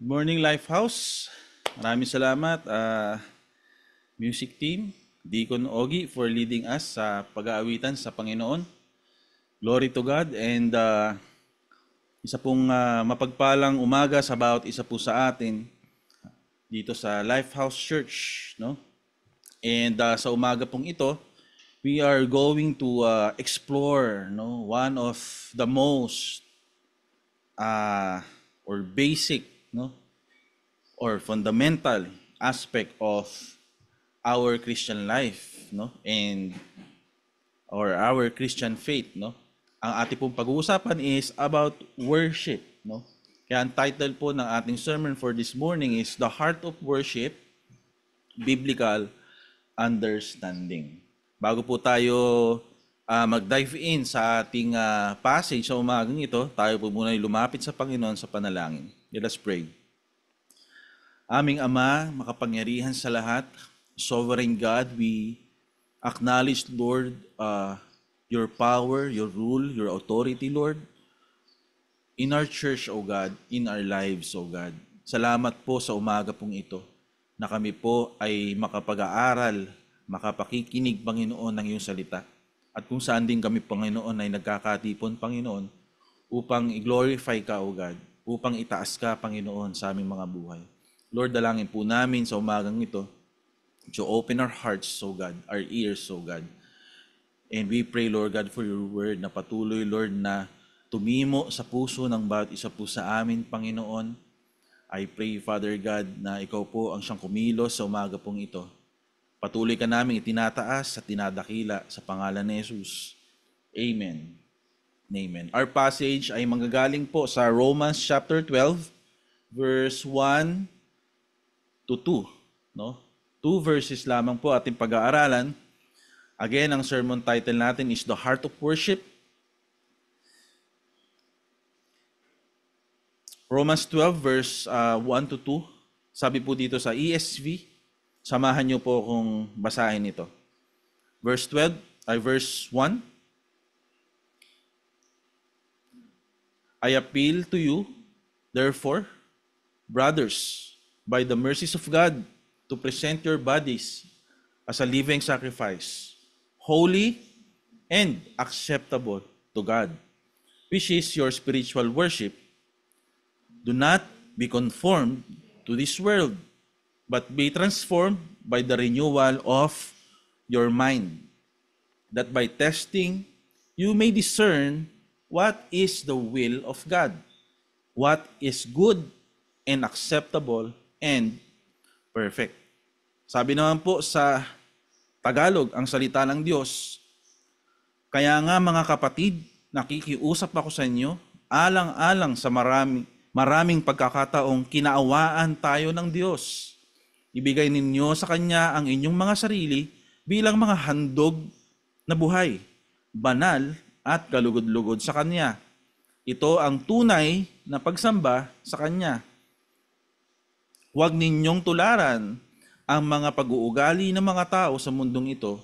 Good morning, Lifehouse. Maraming salamat, music team, Deacon Ogie, for leading us sa pag-aawitan sa Panginoon. Glory to God, and isa pong mapagpalang umaga sa bawat isa po sa atin dito sa Lifehouse Church, no? And sa umaga pong ito, we are going to explore, no, one of the most or basic, no, or fundamental aspect of our Christian life, no, and or our Christian faith, no. Ang ating pong pag-uusapan is about worship, no. Kaya ang title po ng ating sermon for this morning is The Heart of Worship, Biblical Understanding. Bago po tayo mag-dive in sa ating passage sa umagang ito, tayo po muna lumapit sa Panginoon sa panalangin. Let us pray. Aming Ama, makapangyarihan sa lahat, Sovereign God, we acknowledge, Lord, your power, your rule, your authority, Lord, in our church, O God, in our lives, O God. Salamat po sa umaga pong ito na kami po ay makapag-aaral, makapakikinig, Panginoon, ng iyong salita. At kung saan din kami, Panginoon, ay nagkakatipon, Panginoon, upang i-glorify ka, O God, upang itaas ka, Panginoon, sa aming mga buhay. Lord, dalangin po namin sa umagang ito to open our hearts, O God, our ears, O God. And we pray, Lord God, for your word na patuloy, Lord, na tumimo sa puso ng bawat isa po sa amin, Panginoon. I pray, Father God, na ikaw po ang siyang kumilos sa umaga pong ito. Patuloy ka namin itinataas at tinadakila sa pangalan ni Jesus. Amen. Amen. Our passage ay manggagaling po sa Romans chapter 12, verse 1 to 2. No? 2 verses lamang po ating pag-aaralan. Again, ang sermon title natin is The Heart of Worship. Romans 12, verse 1 to 2. Sabi po dito sa ESV, samahan niyo po kung basahin ito. Verse 1. I appeal to you, therefore, brothers, by the mercies of God, to present your bodies as a living sacrifice, holy and acceptable to God, which is your spiritual worship. Do not be conformed to this world, but be transformed by the renewal of your mind, that by testing you may discern what is the will of God, what is good and acceptable and perfect. Sabi naman po sa Tagalog, ang salita ng Diyos, kaya nga mga kapatid, nakikiusap ako sa inyo, alang-alang sa maraming pagkakataong kinaawaan tayo ng Diyos. Ibigay ninyo sa Kanya ang inyong mga sarili bilang mga handog na buhay, banal at kalugod-lugod sa Kanya. Ito ang tunay na pagsamba sa Kanya. Huwag ninyong tularan ang mga pag-uugali ng mga tao sa mundong ito.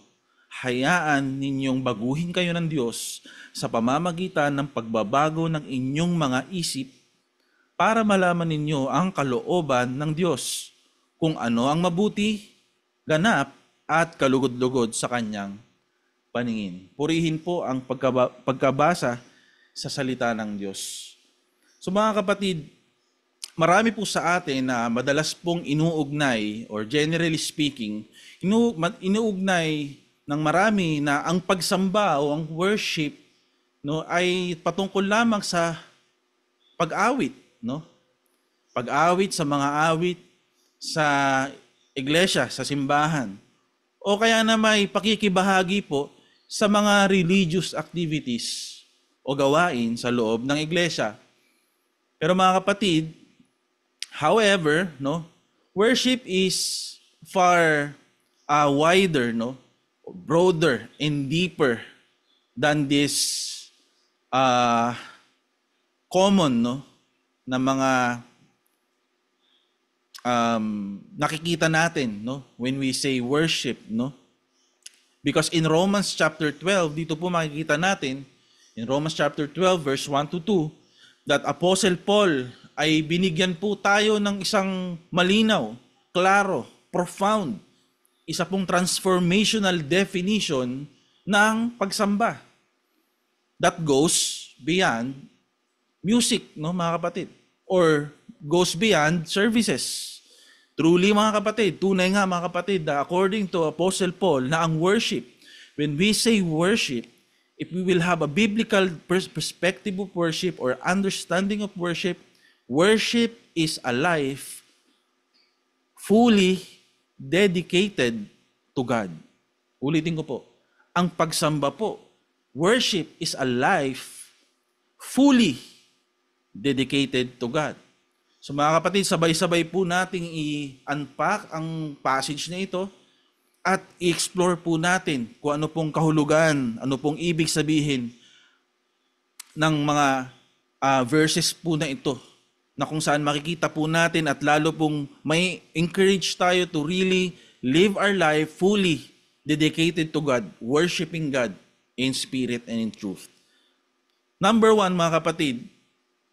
Hayaan ninyong baguhin kayo ng Diyos sa pamamagitan ng pagbabago ng inyong mga isip para malaman ninyo ang kalooban ng Diyos, kung ano ang mabuti, ganap at kalugod-lugod sa Kanyang paningin. Purihin po ang pagkabasa sa salita ng Diyos. So mga kapatid, marami po sa atin na madalas pong inuugnay, or generally speaking, inuugnay ng marami na ang pagsamba o ang worship, no, ay patungkol lamang sa pag-awit, no? Pag-awit sa mga awit sa iglesia, sa simbahan. O kaya na may pakikibahagi po sa mga religious activities o gawain sa loob ng iglesia. Pero mga kapatid, however, no, worship is far wider, no, broader and deeper than this common, no, na mga nakikita natin, no, when we say worship, no. Because in Romans chapter 12, dito po makikita natin, in Romans chapter 12, verse 1 to 2, that Apostle Paul ay binigyan po tayo ng isang malinaw, klaro, profound, isa pong transformational definition ng pagsamba that goes beyond music, no, mga kapatid, or goes beyond services. Truly, mga kapatid, tunay nga, mga kapatid, na according to Apostle Paul, na ang worship, when we say worship, if we will have a biblical perspective of worship or understanding of worship, worship is a life fully dedicated to God. Ulitin ko po, ang pagsamba po, worship is a life fully dedicated to God. So mga kapatid, sabay-sabay po nating i-unpack ang passage na ito at i-explore po natin kung ano pong kahulugan, ano pong ibig sabihin ng mga verses po na ito, na kung saan makikita po natin at lalo pong may encourage tayo to really live our life fully dedicated to God, worshiping God in spirit and in truth. Number 1, mga kapatid,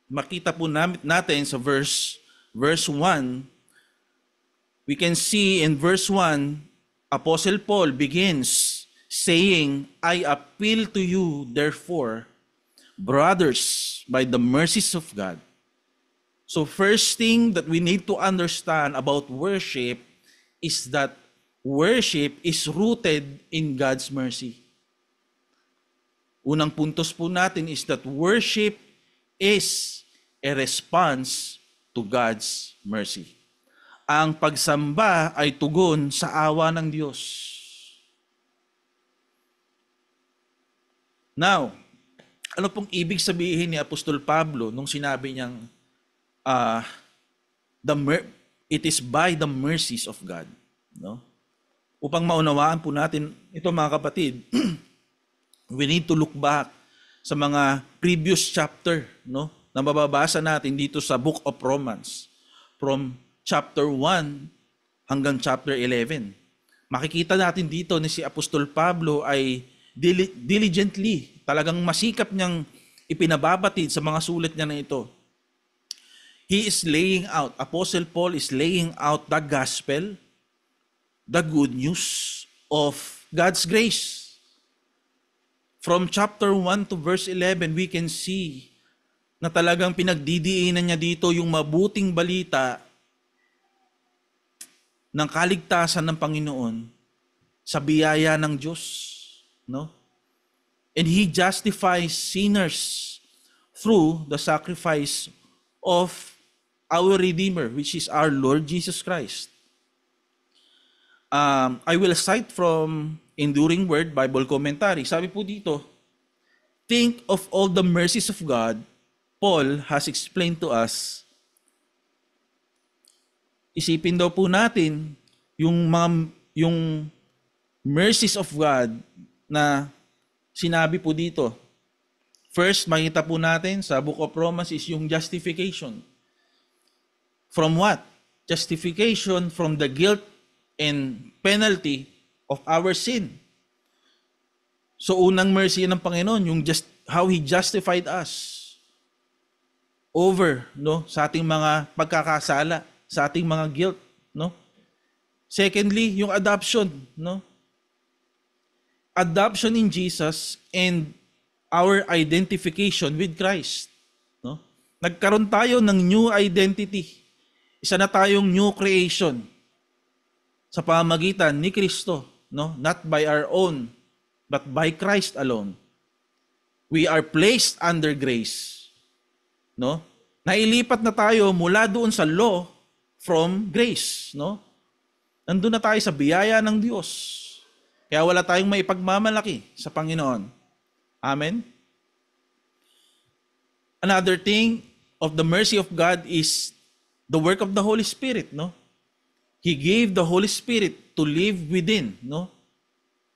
makita po natin sa verse 1, we can see in verse 1, Apostle Paul begins saying, I appeal to you, therefore, brothers, by the mercies of God. So first thing that we need to understand about worship is that worship is rooted in God's mercy. Unang puntos po natin is that worship is a response to God's mercy. Ang pagsamba ay tugon sa awa ng Diyos. Now, ano pong ibig sabihin ni Apostol Pablo nung sinabi niyang it is by the mercies of God, no? Upang maunawaan po natin ito, mga kapatid, we need to look back sa mga previous chapter, no, na mababasa natin dito sa Book of Romans, from chapter 1 hanggang chapter 11. Makikita natin dito ni si Apostol Pablo ay diligently, talagang masikap niyang ipinababatid sa mga sulat niya na ito. He is laying out, Apostle Paul is laying out the gospel, the good news of God's grace. From chapter 1 to verse 11, we can see na talagang pinagdidiinan niya dito yung mabuting balita ng kaligtasan ng Panginoon sa biyaya ng Diyos, no? And he justifies sinners through the sacrifice of our Redeemer, which is our Lord Jesus Christ. I will cite from Enduring Word Bible Commentary. Sabi po dito, think of all the mercies of God Paul has explained to us. Isipin daw po natin yung mercies of God na sinabi po dito. First, makita po natin sa Book of Romans is yung justification. From what? Justification from the guilt and penalty of our sin. So unang mercy ng Panginoon, yung how He justified us over, no, sa ating mga pagkakasala, sa ating mga guilt, no. Secondly, yung adoption, no. Adoption in Jesus and our identification with Christ, no. Nagkaroon tayo ng new identity. Isa na tayong new creation sa pamamagitan ni Kristo, no? Not by our own, but by Christ alone. We are placed under grace, no? Nailipat na tayo mula doon sa law from grace, no? Nandun na tayo sa biyaya ng Diyos. Kaya wala tayong maipagmamalaki sa Panginoon. Amen? Another thing of the mercy of God is the work of the Holy Spirit, no? He gave the Holy Spirit to live within, no?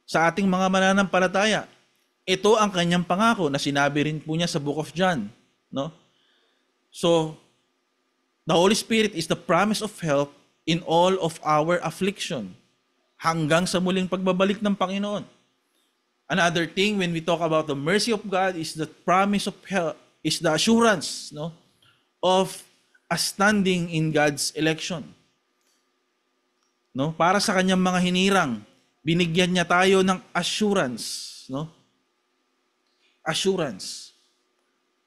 Sa ating mga mananampalataya. Ito ang kanyang pangako na sinabi rin po niya sa Book of John, no? So, the Holy Spirit is the promise of help in all of our affliction hanggang sa muling pagbabalik ng Panginoon. Another thing when we talk about the mercy of God is the promise of help, is the assurance, no, of as standing in God's election. No? Para sa kanyang mga hinirang, binigyan niya tayo ng assurance, no? Assurance.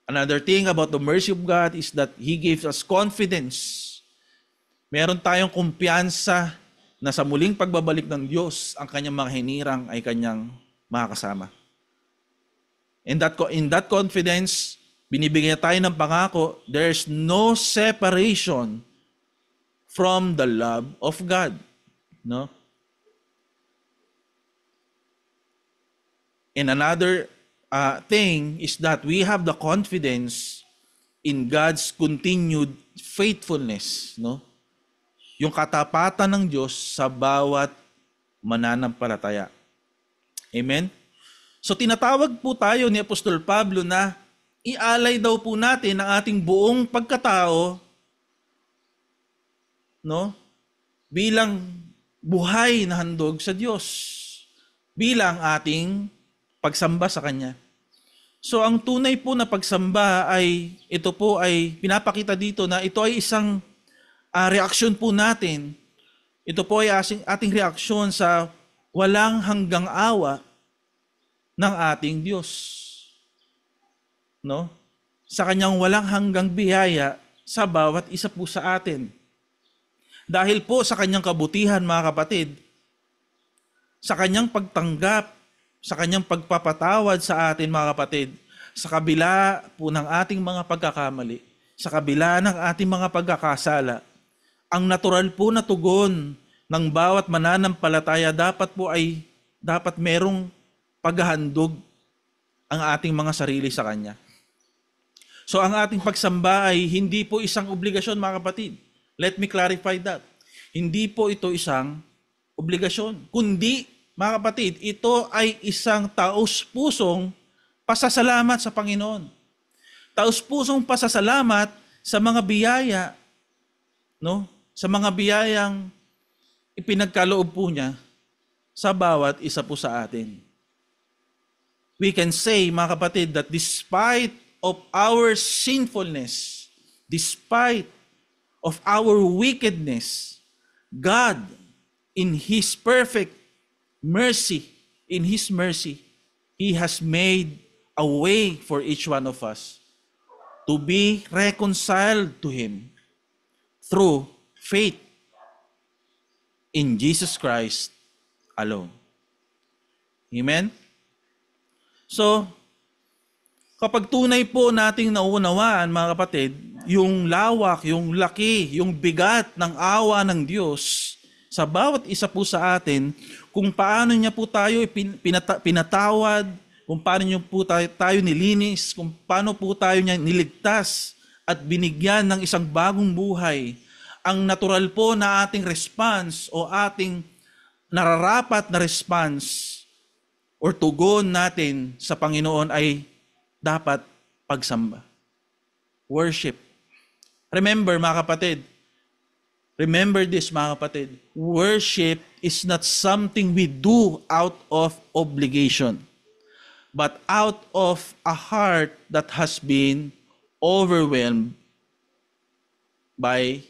Another thing about the mercy of God is that He gives us confidence. Meron tayong kumpiyansa na sa muling pagbabalik ng Diyos, ang kanyang mga hinirang ay kanyang makakasama. In that confidence, binibigyan tayo ng pangako, there's no separation from the love of God. No? And another thing is that we have the confidence in God's continued faithfulness. No? Yung katapatan ng Diyos sa bawat mananampalataya. Amen? So tinatawag po tayo ni Apostol Pablo na ialay daw po natin ang ating buong pagkatao, no? Bilang buhay na handog sa Diyos. Bilang ating pagsamba sa Kanya. So ang tunay po na pagsamba ay, ito po ay pinapakita dito na ito ay isang reaksyon po natin. Ito po ay ating reaksyon sa walang hanggang awa ng ating Diyos. No? Sa kanyang walang hanggang biyaya sa bawat isa po sa atin. Dahil po sa kanyang kabutihan, mga kapatid, sa kanyang pagtanggap, sa kanyang pagpapatawad sa atin, mga kapatid, sa kabila po ng ating mga pagkakamali, sa kabila ng ating mga pagkakasala, ang natural po na tugon ng bawat mananampalataya dapat merong paghahandog ang ating mga sarili sa Kanya. So ang ating pagsamba ay hindi po isang obligasyon, mga kapatid. Let me clarify that. Hindi po ito isang obligasyon. Kundi, mga kapatid, ito ay isang taos-pusong pasasalamat sa Panginoon. Taos-pusong pasasalamat sa mga biyaya, no? Sa mga biyayang ipinagkaloob po niya sa bawat isa po sa atin. We can say, mga kapatid, that despite of our sinfulness, despite of our wickedness, God, in His perfect mercy, He has made a way for each one of us to be reconciled to Him through faith in Jesus Christ alone. Amen? So, kapag tunay po nating nauunawaan, mga kapatid, yung lawak, yung laki, yung bigat ng awa ng Diyos sa bawat isa po sa atin, kung paano niya po tayo pinatawad, kung paano niya po tayo nilinis, kung paano po tayo niya niligtas at binigyan ng isang bagong buhay, ang natural po na ating response o ating nararapat na response or tugon natin sa Panginoon ay dapat pagsamba. Worship. Remember, mga kapatid, remember this, mga kapatid, worship is not something we do out of obligation, but out of a heart that has been overwhelmed by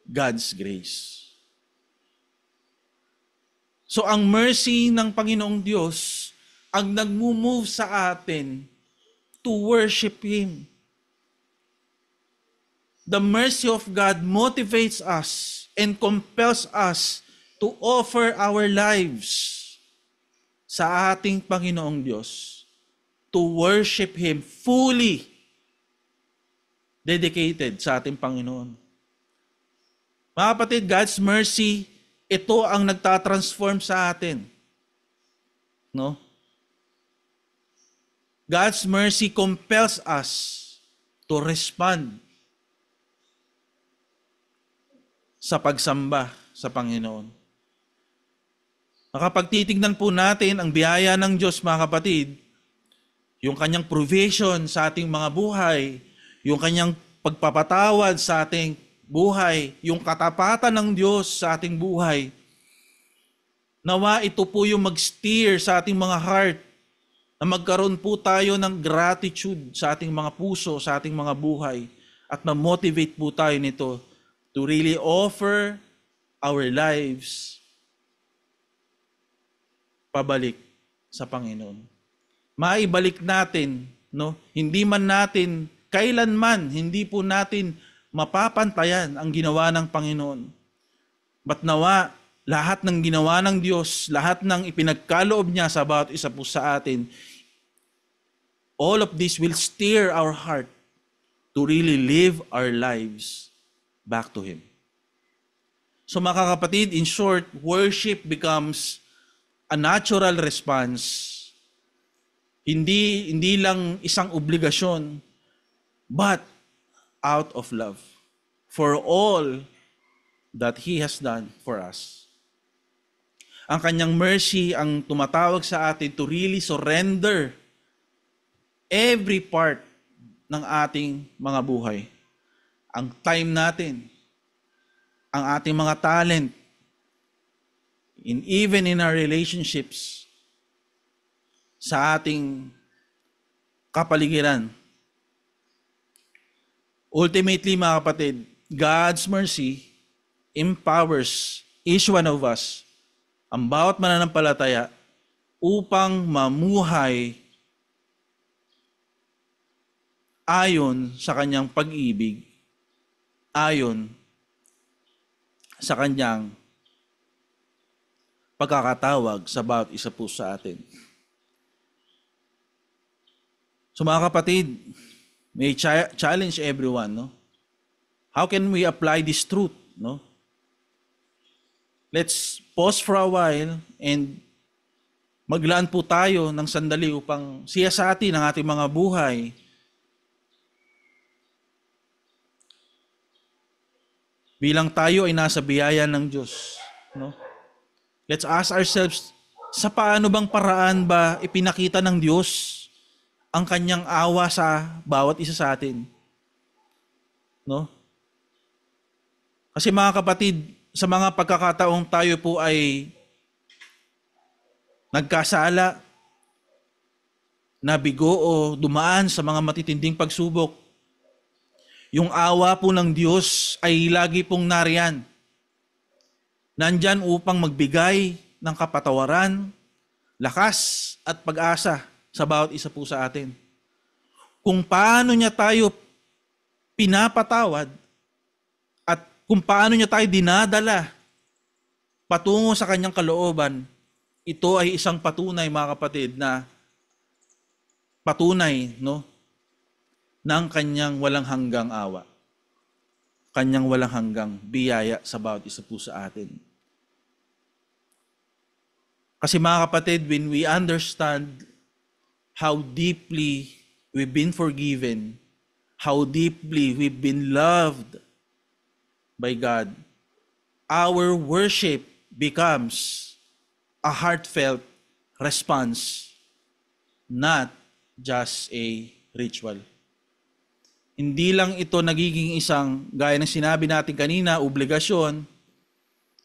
God's grace. So ang mercy ng Panginoong Diyos ang nagmumove sa atin to worship Him. The mercy of God motivates us and compels us to offer our lives sa ating Panginoong Diyos, to worship Him fully dedicated sa ating Panginoon. Mga kapatid, God's mercy, ito ang nagtatransform sa atin. No? God's mercy compels us to respond sa pagsamba sa Panginoon. Kapag titignan po natin ang biyaya ng Diyos, mga kapatid, yung kanyang provision sa ating mga buhay, yung kanyang pagpapatawad sa ating buhay, yung katapatan ng Diyos sa ating buhay, nawa ito po yung mag-steer sa ating mga heart, na magkaroon po tayo ng gratitude sa ating mga puso, sa ating mga buhay, at ma-motivate po tayo nito to really offer our lives pabalik sa Panginoon. Maibalik natin, no? Hindi man natin, kailanman, hindi po natin mapapantayan ang ginawa ng Panginoon. But nawa, lahat ng ginawa ng Diyos, lahat ng ipinagkaloob niya sa bawat isa po sa atin, all of this will steer our heart to really live our lives back to Him. So mga kapatid, in short, worship becomes a natural response. Hindi lang isang obligasyon, but out of love for all that He has done for us. Ang kanyang mercy ang tumatawag sa atin to really surrender every part ng ating mga buhay. Ang time natin, ang ating mga talent, even in our relationships, sa ating kapaligiran. Ultimately, mga kapatid, God's mercy empowers each one of us, ang bawat mananampalataya, upang mamuhay ayon sa kanyang pag-ibig, ayon sa kanyang pagkakatawag sa bawat isa po sa atin. So mga kapatid, may challenge everyone, no? How can we apply this truth, no? Let's pause for a while and maglaan po tayo ng sandali upang siyasatin ang ating mga buhay. Bilang tayo ay nasa biyaya ng Diyos, no? Let's ask ourselves, sa paano bang paraan ba ipinakita ng Diyos ang kanyang awa sa bawat isa sa atin? No? Kasi mga kapatid, sa mga pagkakataong tayo po ay nagkasala, nabigo o dumaan sa mga matitinding pagsubok, yung awa po ng Diyos ay lagi pong nariyan. Nandyan upang magbigay ng kapatawaran, lakas at pag-asa sa bawat isa po sa atin. Kung paano niya tayo pinapatawad at kung paano niya tayo dinadala patungo sa kanyang kalooban, ito ay isang patunay, mga kapatid, na patunay, no, ng kanyang walang hanggang awa. Kanyang walang hanggang biyaya sa bawat isa po sa atin. Kasi mga kapatid, when we understand how deeply we've been forgiven, how deeply we've been loved by God, our worship becomes a heartfelt response, not just a ritual. Hindi lang ito nagiging isang, gaya ng sinabi natin kanina, obligasyon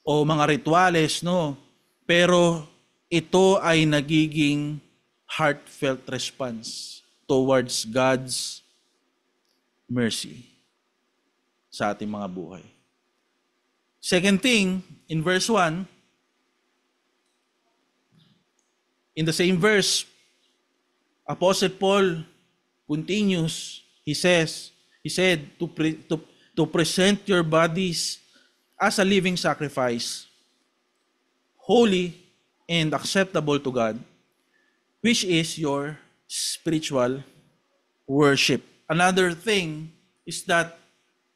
o mga rituales, no? Pero ito ay nagiging heartfelt response towards God's mercy sa ating mga buhay. Second thing, in verse 1, in the same verse, Apostle Paul continues. He said to present your bodies as a living sacrifice, holy and acceptable to God, which is your spiritual worship. Another thing is that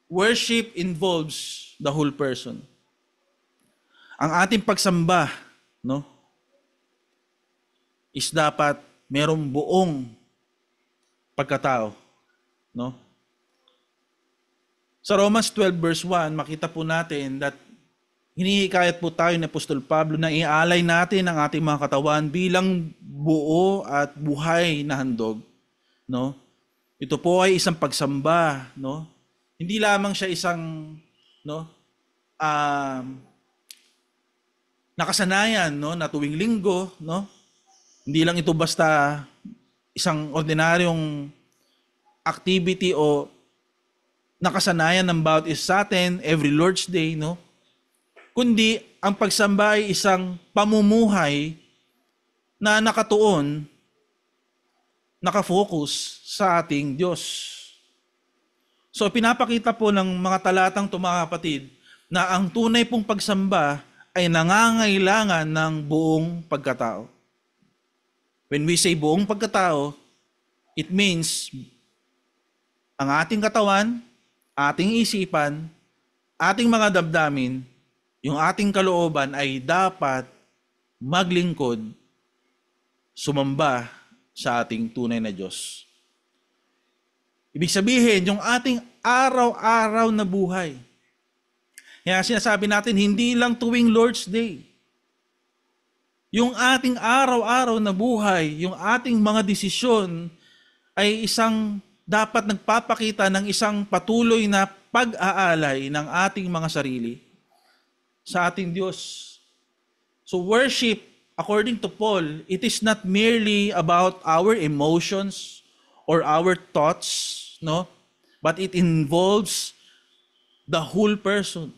worship involves the whole person. Ang ating pagsamba, no, is dapat merong buong pagkatao, no? Sa Romans 12 verse 1, makita po natin that hinihikayat po tayo ni Apostol Pablo na ialay natin ang ating mga katawan bilang buo at buhay na handog, no? Ito po ay isang pagsamba, no? Hindi lamang siya isang, no, nakasanayan, no, na tuwing linggo, no? Hindi lang ito basta isang ordinaryong activity o nakasanayan ng bawat isa sa atin every Lord's Day, no? Kundi ang pagsamba ay isang pamumuhay na nakatuon, nakafocus sa ating Diyos. So pinapakita po ng mga talatang ito, mga kapatid, na ang tunay pong pagsamba ay nangangailangan ng buong pagkatao. When we say buong pagkatao, it means ang ating katawan, ating isipan, ating mga damdamin, yung ating kalooban ay dapat maglingkod, sumamba sa ating tunay na Diyos. Ibig sabihin, yung ating araw-araw na buhay. Kaya sinasabi natin, hindi lang tuwing Lord's Day. Yung ating araw-araw na buhay, yung ating mga desisyon ay isang dapat nagpapakita ng isang patuloy na pag-aalay ng ating mga sarili sa ating Diyos. So worship, according to Paul, it is not merely about our emotions or our thoughts, no? But it involves the whole person.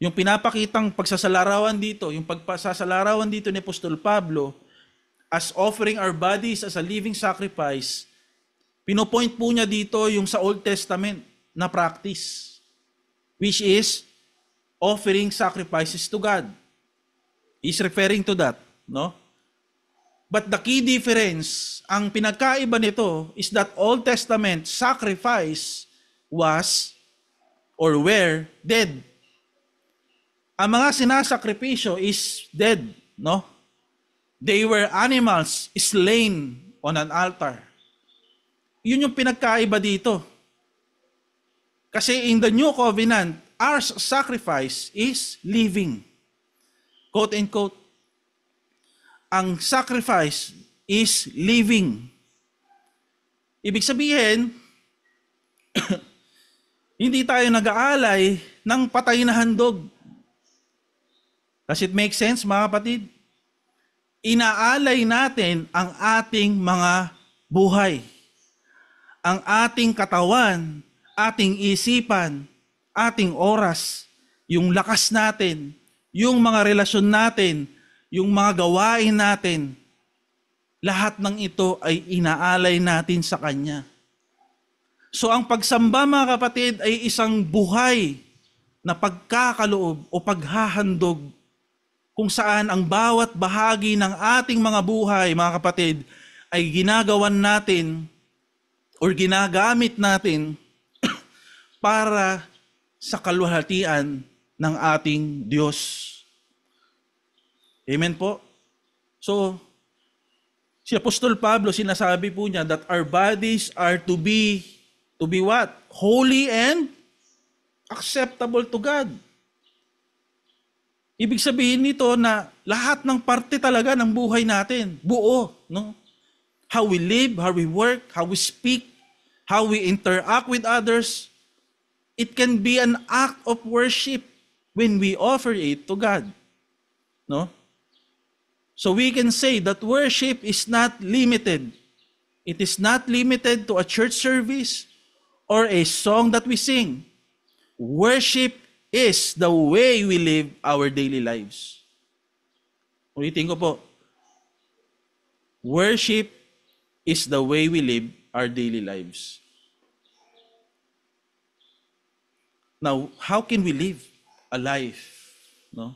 Yung pinapakitang pagsasalarawan dito, yung pagpasasalarawan dito ni Apostol Pablo, as offering our bodies as a living sacrifice, pinopoint po niya dito yung sa Old Testament na practice, which is offering sacrifices to God. He's referring to that, no? But the key difference, ang pinagkaiba nito is that Old Testament sacrifice was or were dead. Ang mga sinasakripisyo is dead, no? They were animals slain on an altar. Yun yung pinagkaiba dito. Kasi in the New Covenant, our sacrifice is living. Quote and quote. Ang sacrifice is living. Ibig sabihin, hindi tayo nag-aalay ng patay na handog. Does it make sense, mga kapatid? Inaalay natin ang ating mga buhay. Ang ating katawan, ating isipan, ating oras, yung lakas natin, yung mga relasyon natin, yung mga gawain natin, lahat ng ito ay inaalay natin sa Kanya. So ang pagsamba, mga kapatid, ay isang buhay na pagkakaloob o paghahandog kung saan ang bawat bahagi ng ating mga buhay, mga kapatid, ay ginagawan natin or ginagamit natin para sa kaluwalhatian ng ating Diyos. Amen po? So, si Apostol Pablo, sinasabi po niya that our bodies are to be what? Holy and acceptable to God. Ibig sabihin nito na lahat ng parte talaga ng buhay natin, buo, no? How we live, how we work, how we speak, how we interact with others, it can be an act of worship when we offer it to God. No? So we can say that worship is not limited. It is not limited to a church service or a song that we sing. Worship is the way we live our daily lives. Ulitin ko po. Worship is the way we live our daily lives. Now, how can we live a life? No?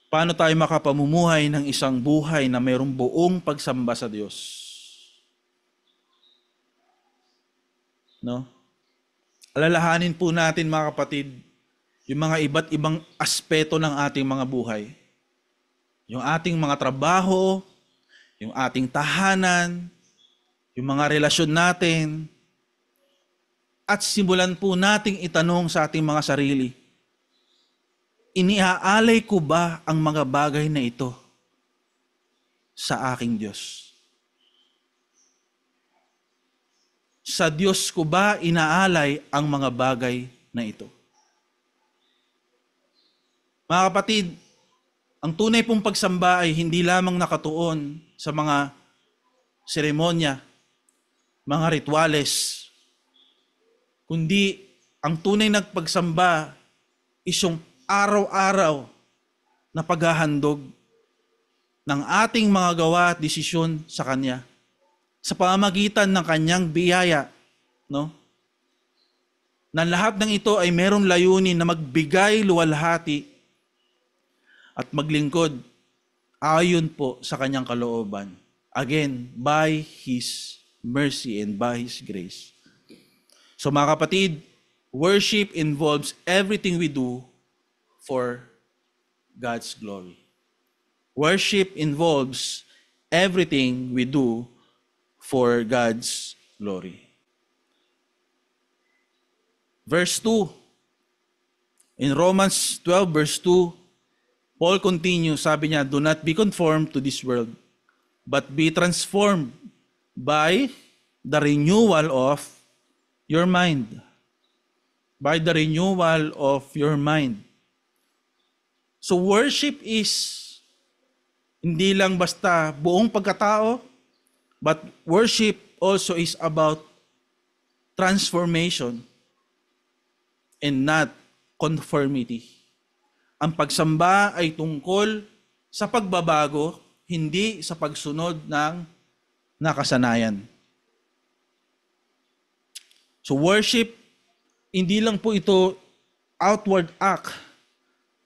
Paano tayo makapamumuhay ng isang buhay na mayroong buong pagsamba sa Diyos? No? Alalahanin po natin, mga kapatid, yung mga iba't ibang aspeto ng ating mga buhay. Yung ating mga trabaho, yung ating tahanan, yung mga relasyon natin, at simulan po nating itanong sa ating mga sarili, iniaalay ko ba ang mga bagay na ito sa aking Diyos? Sa Diyos ko ba inaalay ang mga bagay na ito? Mga kapatid, ang tunay pong pagsamba ay hindi lamang nakatuon sa mga seremonya, mga rituales, kundi ang tunay na pagsamba is yung araw-araw na paghahandog ng ating mga gawa at desisyon sa Kanya sa pamamagitan ng Kanyang biyaya, no? Na lahat ng ito ay merong layunin na magbigay luwalhati at maglingkod ayon po sa Kanyang kalooban. Again, by His mercy and by His grace. So mga kapatid, worship involves everything we do for God's glory. Worship involves everything we do for God's glory. Verse 2. In Romans 12 verse 2, Paul continues, sabi niya, "Do not be conformed to this world, but be transformed by the renewal of your mind." By the renewal of your mind. So worship is hindi lang basta buong pagkatao, but worship also is about transformation and not conformity. Ang pagsamba ay tungkol sa pagbabago, hindi sa pagsunod ng nakasanayan. So worship, hindi lang po ito outward act,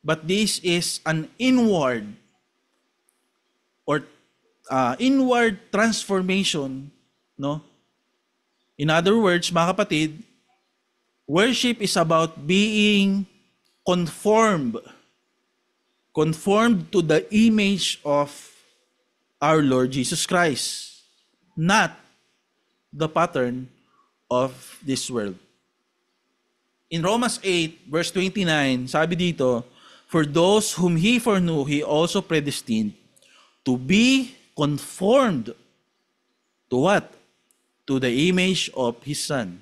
but this is an inward or inward transformation, no? In other words, mga kapatid, worship is about being conformed to the image of our Lord Jesus Christ, not the pattern of this world. In Romans 8, verse 29, sabi dito, "For those whom He foreknew, He also predestined to be conformed to what? To the image of His Son,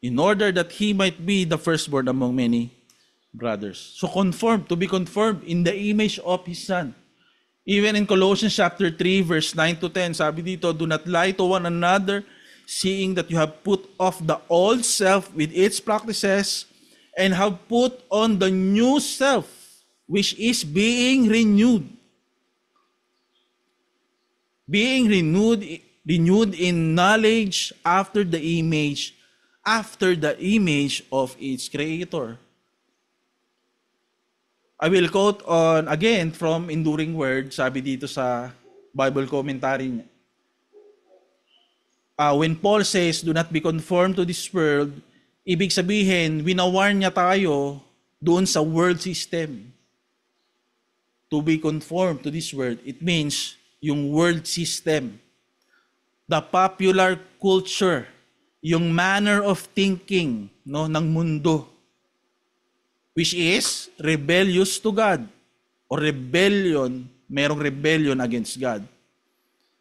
in order that He might be the firstborn among many brothers." So conformed, to be conformed in the image of His Son. Even in Colossians chapter 3, verse 9 to 10, sabi dito, "Do not lie to one another, seeing that you have put off the old self with its practices, and have put on the new self, which is being renewed." Being renewed in knowledge after the image of its Creator. I will quote on again from Enduring Word, sabi dito sa Bible commentary niya. When Paul says, "Do not be conformed to this world," ibig sabihin, winawarn niya tayo doon sa world system. To be conformed to this world, it means yung world system, the popular culture, yung manner of thinking, no, ng mundo, which is rebellious to God, or rebellion, merong rebellion against God.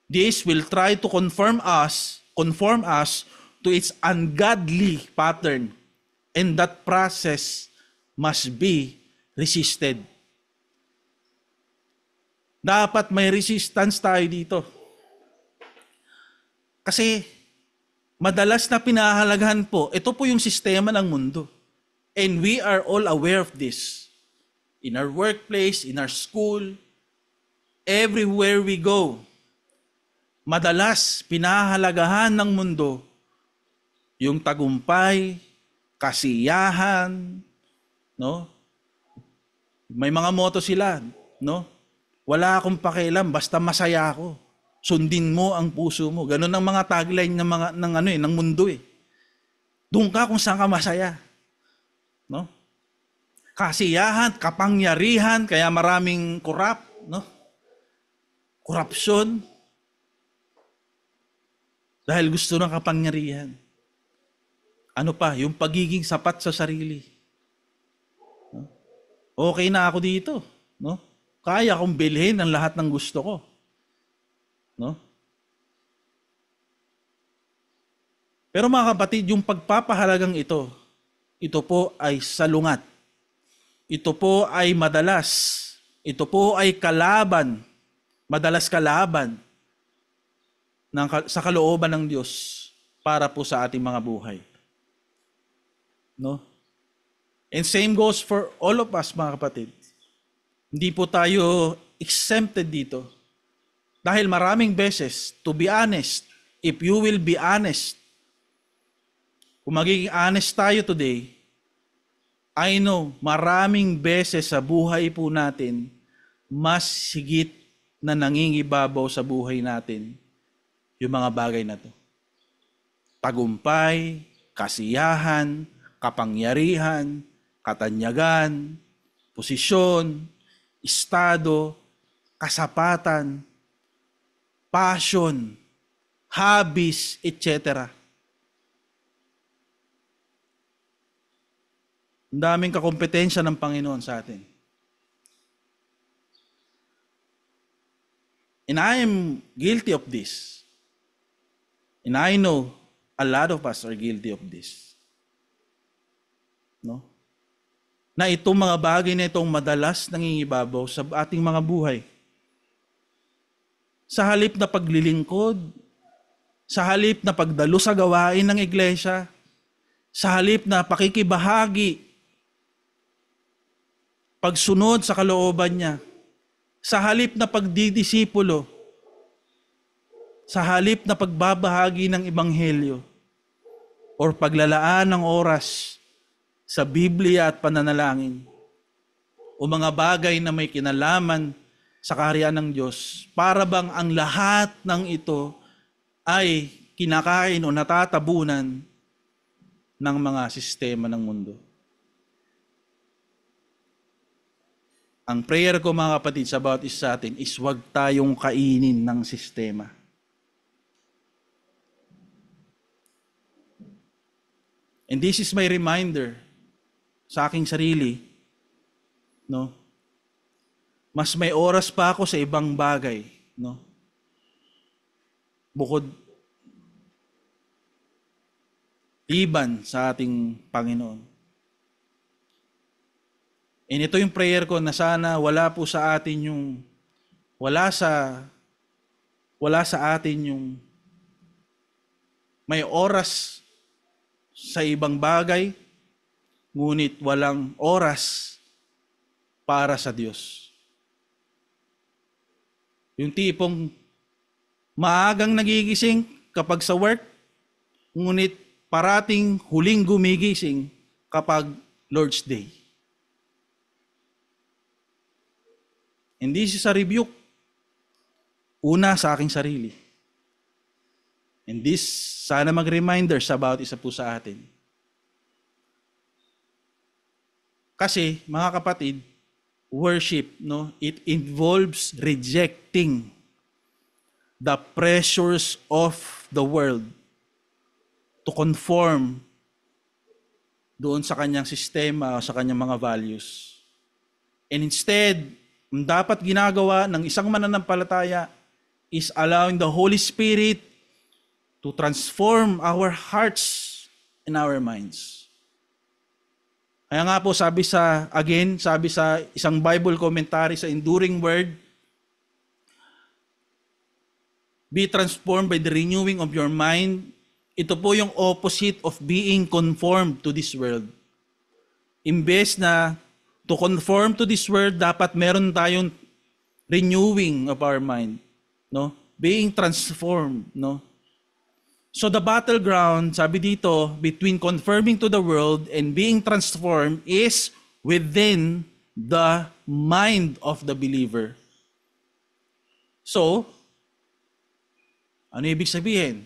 This will try to conform us to its ungodly pattern, and that process must be resisted. Dapat may resistance tayo dito. Kasi madalas na pinahahalagahan po, ito po yung sistema ng mundo. And we are all aware of this. In our workplace, in our school, everywhere we go, madalas pinahahalagahan ng mundo yung tagumpay, kasiyahan, no? May mga motto sila, no? "Wala akong pakialam, basta masaya ako. Sundin mo ang puso mo." Ganun ang mga tagline ng mundo eh. Doon ka kung saan ka masaya. No? Kasiyahan, kapangyarihan, kaya maraming no? Korupsyon. Dahil gusto ng kapangyarihan. Ano pa? Yung pagiging sapat sa sarili. No? Okay na ako dito, no? Kaya kong bilhin ang lahat ng gusto ko. No? Pero mga kapatid, yung pagpapahalagang ito po ay salungat. Ito po ay madalas. Ito po ay kalaban. Madalas kalaban sa kalooban ng Diyos para po sa ating mga buhay. No? And same goes for all of us, mga kapatid. Hindi po tayo exempted dito. Dahil maraming beses, to be honest, if you will be honest, kung magiging honest tayo today, I know, maraming beses sa buhay po natin, mas higit na nangingibabaw sa buhay natin yung mga bagay na to. Tagumpay, kasiyahan, kapangyarihan, katanyagan, posisyon, estado, kasapatan, passion, hobbies, etc. Ang daming kakompetensya ng Panginoon sa atin. And I am guilty of this. And I know a lot of us are guilty of this. No? Na itong mga bagay na itong madalas nangingibabaw sa ating mga buhay. Sa halip na paglilingkod, sa halip na pagdalo sa gawain ng iglesia, sa halip na pakikibahagi, pagsunod sa kalooban niya, sa halip na pagdidisipulo, sa halip na pagbabahagi ng ebanghelyo, or paglalaan ng oras sa Biblia at pananalangin, o mga bagay na may kinalaman sa kaharian ng Diyos, para bang ang lahat ng ito ay kinakain o natatabunan ng mga sistema ng mundo. Ang prayer ko, mga kapatid, sa bawat isa sa atin is huwag tayong kainin ng sistema. And this is my reminder sa aking sarili, no? Mas may oras pa ako sa ibang bagay, no? Bukod iban sa ating Panginoon. And ito yung prayer ko na sana wala po sa atin yung wala sa atin yung may oras sa ibang bagay, ngunit walang oras para sa Diyos. Yung tipong maagang nagigising kapag sa work, ngunit parating huling gumigising kapag Lord's Day. And this is a rebuke. Una sa aking sarili. And this, sana mag-reminder sa bawat isa po sa atin. Kasi, mga kapatid, worship, no, it involves rejecting the pressures of the world to conform doon sa kanyang sistema o sa kanyang mga values. And instead, ang dapat ginagawa ng isang mananampalataya is allowing the Holy Spirit to transform our hearts and our minds. Kaya nga po sabi sa isang Bible commentary sa Enduring Word, be transformed by the renewing of your mind. Ito po yung opposite of being conformed to this world. Imbes na to conform to this world, dapat meron tayong renewing of our mind, no? Being transformed, no? So the battleground, sabi dito, between conforming to the world and being transformed is within the mind of the believer. So, ano ibig sabihin?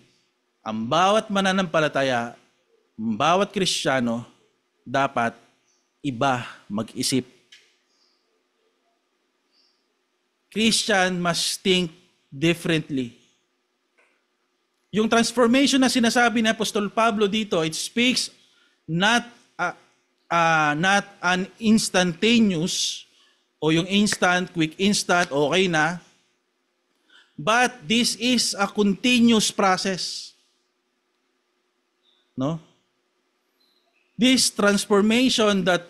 Ang bawat mananampalataya, ang bawat Kristiyano, dapat iba mag-isip. Christian must think differently. Yung transformation na sinasabi ni Apostol Pablo dito, it speaks not an instantaneous o yung instant, quick instant, okay na. But this is a continuous process. No? This transformation that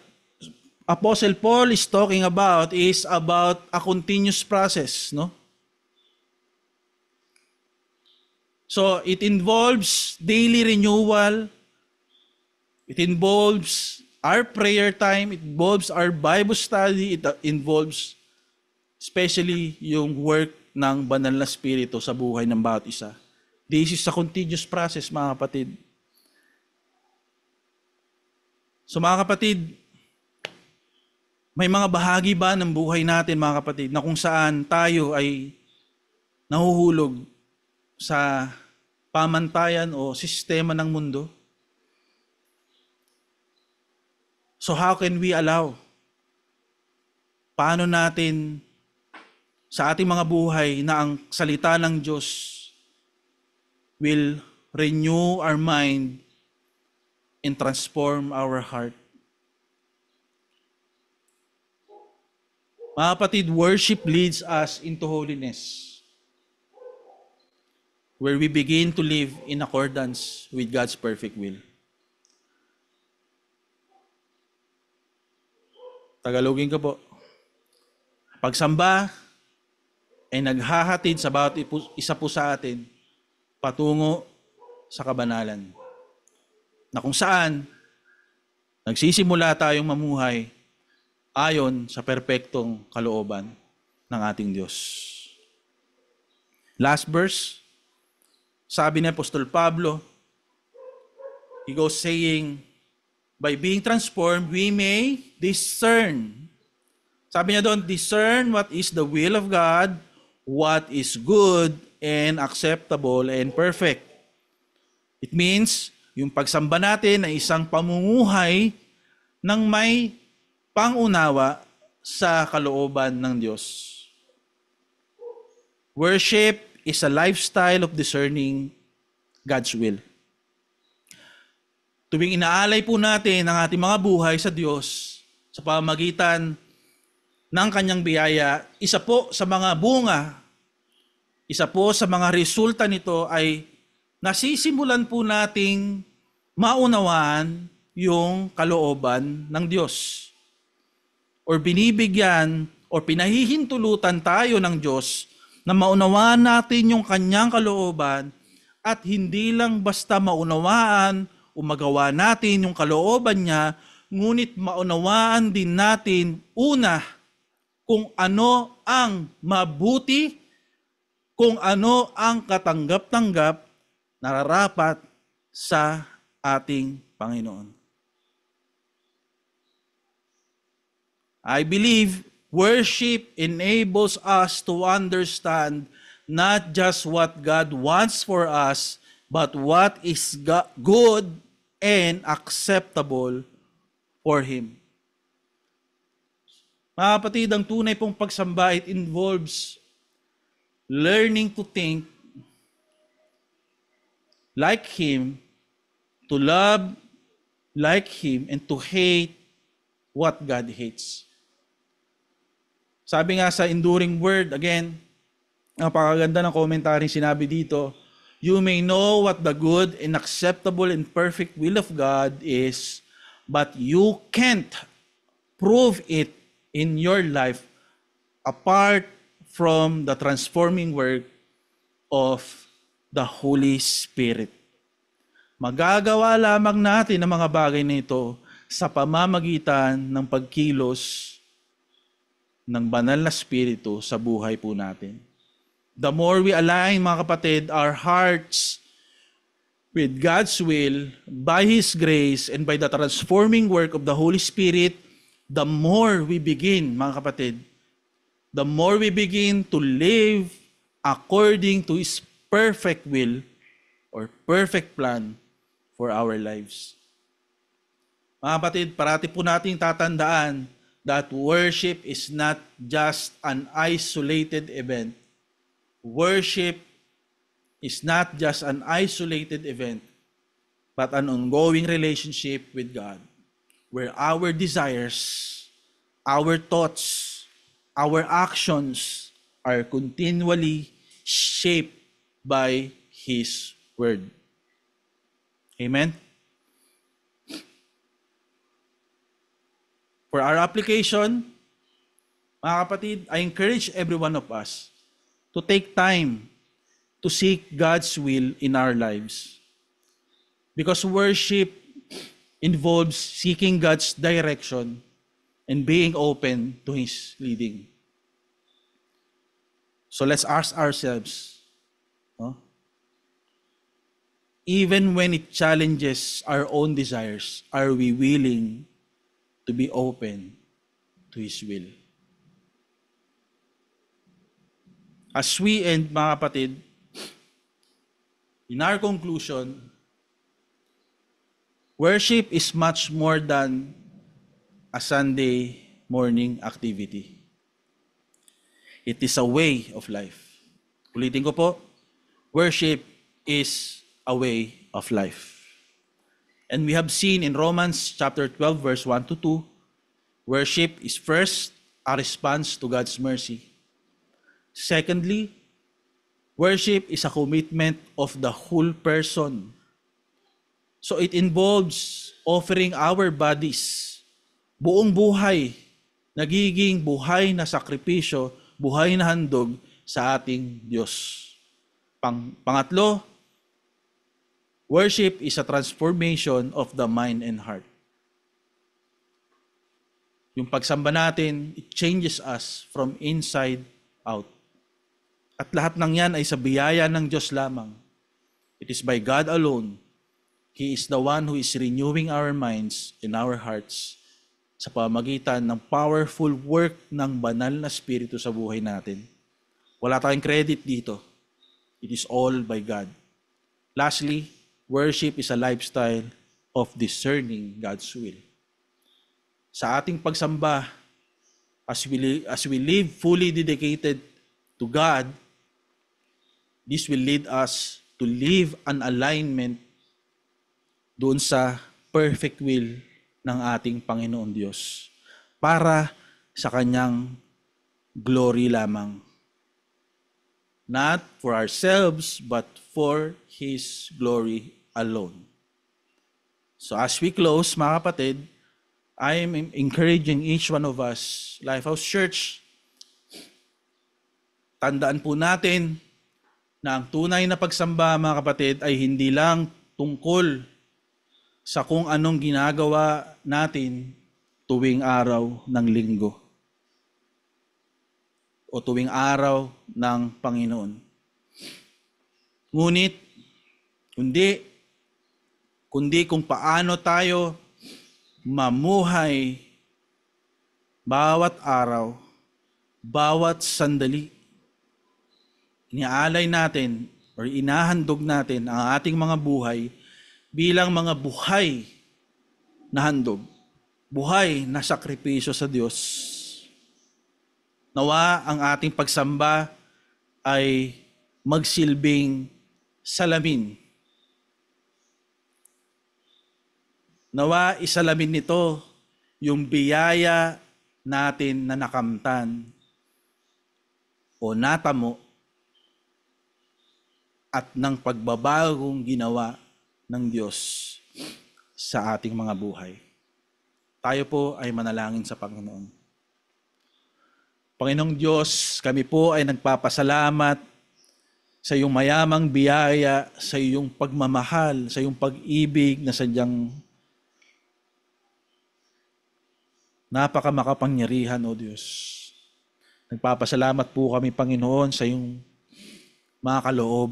Apostle Paul is talking about is about a continuous process, no? So it involves daily renewal. It involves our prayer time. It involves our Bible study. It involves especially yung work ng banal na spirito sa buhay ng bawat isa. This is a continuous process, mga kapatid. So mga kapatid, may mga bahagi ba ng buhay natin, mga kapatid, na kung saan tayo ay nahuhulog sa pamantayan o sistema ng mundo? So how can we allow? Paano natin sa ating mga buhay na ang salita ng Diyos will renew our mind and transform our heart? Mga kapatid, worship leads us into holiness, where we begin to live in accordance with God's perfect will. Tagalogin ko po. Pagsamba ay naghahatid sa bawat isa po sa atin patungo sa kabanalan, na kung saan nagsisimula tayong mamuhay ayon sa perpektong kalooban ng ating Diyos. Last verse, sabi ni Apostol Pablo, he goes saying, by being transformed, we may discern. Sabi niya doon, discern what is the will of God, what is good and acceptable and perfect. It means, yung pagsamba natin ay isang pamumuhay ng may pangunawa sa kalooban ng Diyos. Worship is a lifestyle of discerning God's will. Tuwing inaalay po natin ang ating mga buhay sa Diyos sa pamamagitan ng Kanyang biyaya, isa po sa mga bunga, isa po sa mga resulta nito ay nasisimulan po nating maunawaan yung kalooban ng Diyos. Or binibigyan o pinahihintulutan tayo ng Diyos na maunawaan natin yung Kanyang kalooban at hindi lang basta maunawaan o magawa natin yung kalooban niya, ngunit maunawaan din natin una kung ano ang mabuti, kung ano ang katanggap-tanggap nararapat sa ating Panginoon. I believe worship enables us to understand not just what God wants for us, but what is good and acceptable for Him. Mga kapatid, ang tunay pong pagsamba, it involves learning to think like Him, to love like Him, and to hate what God hates. Sabi nga sa Enduring Word, again, napakaganda ng komentaryong sinabi dito, you may know what the good and acceptable and perfect will of God is, but you can't prove it in your life apart from the transforming work of the Holy Spirit. Magagawa lamang natin ang mga bagay na ito sa pamamagitan ng pagkilos ng banal na spirito sa buhay po natin. The more we align, mga kapatid, our hearts with God's will, by His grace, and by the transforming work of the Holy Spirit, the more we begin, mga kapatid, the more we begin to live according to His perfect will or perfect plan for our lives. Mga kapatid, parati po nating tatandaan that worship is not just an isolated event. Worship is not just an isolated event, but an ongoing relationship with God, where our desires, our thoughts, our actions are continually shaped by His Word. Amen? For our application, mga kapatid, I encourage every one of us to take time to seek God's will in our lives. Because worship involves seeking God's direction and being open to His leading. So let's ask ourselves, no? Even when it challenges our own desires, are we willing to be open to His will? As we end, mga kapatid, in our conclusion, worship is much more than a Sunday morning activity. It is a way of life. Ulitin ko po, worship is a way of life. And we have seen in Romans chapter 12, verse 1 to 2, worship is first a response to God's mercy. Secondly, worship is a commitment of the whole person. So it involves offering our bodies, buong buhay, nagiging buhay na sakripisyo, buhay na handog sa ating Diyos. Pangatlo, worship is a transformation of the mind and heart. Yung pagsamba natin, it changes us from inside out. At lahat ng yan ay sa biyaya ng Diyos lamang. It is by God alone. He is the one who is renewing our minds and our hearts sa pamagitan ng powerful work ng banal na Espiritu sa buhay natin. Wala tayong credit dito. It is all by God. Lastly, worship is a lifestyle of discerning God's will. Sa ating pagsamba, as we live fully dedicated to God, this will lead us to live an alignment doon sa perfect will ng ating Panginoon Diyos para sa Kanyang glory lamang. Not for ourselves, but for His glory alone. So as we close, mga kapatid, I am encouraging each one of us, Lifehouse Church, tandaan po natin na ang tunay na pagsamba, mga kapatid, ay hindi lang tungkol sa kung anong ginagawa natin tuwing araw ng linggo o tuwing araw ng Panginoon. Ngunit, kundi kung paano tayo mamuhay bawat araw, bawat sandali. Iniaalay natin or inahandog natin ang ating mga buhay bilang mga buhay na handog, buhay na sakripisyo sa Diyos. Nawa ang ating pagsamba ay magsilbing salamin. Nawa isalamin nito yung biyaya natin na nakamtan o natamo at ng pagbabagong ginawa ng Diyos sa ating mga buhay. Tayo po ay manalangin sa Panginoon. Panginoong Diyos, kami po ay nagpapasalamat sa iyong mayamang biyaya, sa iyong pagmamahal, sa iyong pag-ibig na sadyang napakamakapangyarihan, O Diyos. Nagpapasalamat po kami, Panginoon, sa iyong mga kaloob.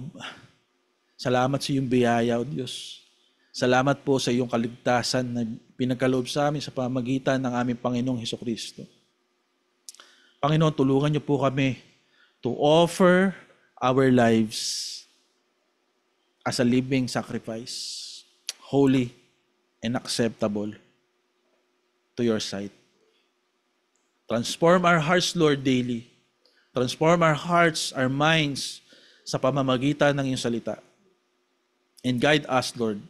Salamat sa iyong biyaya, O Diyos. Salamat po sa iyong kaligtasan na pinagkaloob sa amin sa pamagitan ng aming Panginoong Hesukristo. Panginoon, tulungan niyo po kami to offer our lives as a living sacrifice, holy and acceptable to your sight. Transform our hearts, Lord, daily. Transform our hearts, our minds, sa pamamagitan ng iyong salita. And guide us, Lord,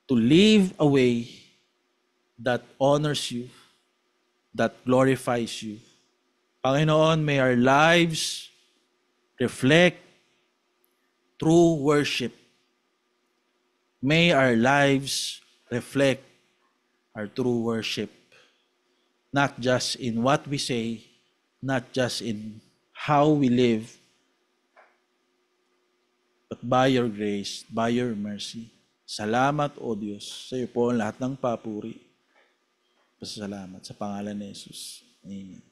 to live a way that honors you, that glorifies you. Panginoon, may our lives reflect true worship. May our lives reflect our true worship. Not just in what we say, not just in how we live, but by your grace, by your mercy. Salamat, O Diyos. Sa iyo po ang lahat ng papuri. Pasalamat sa pangalan ni Jesus. Amen.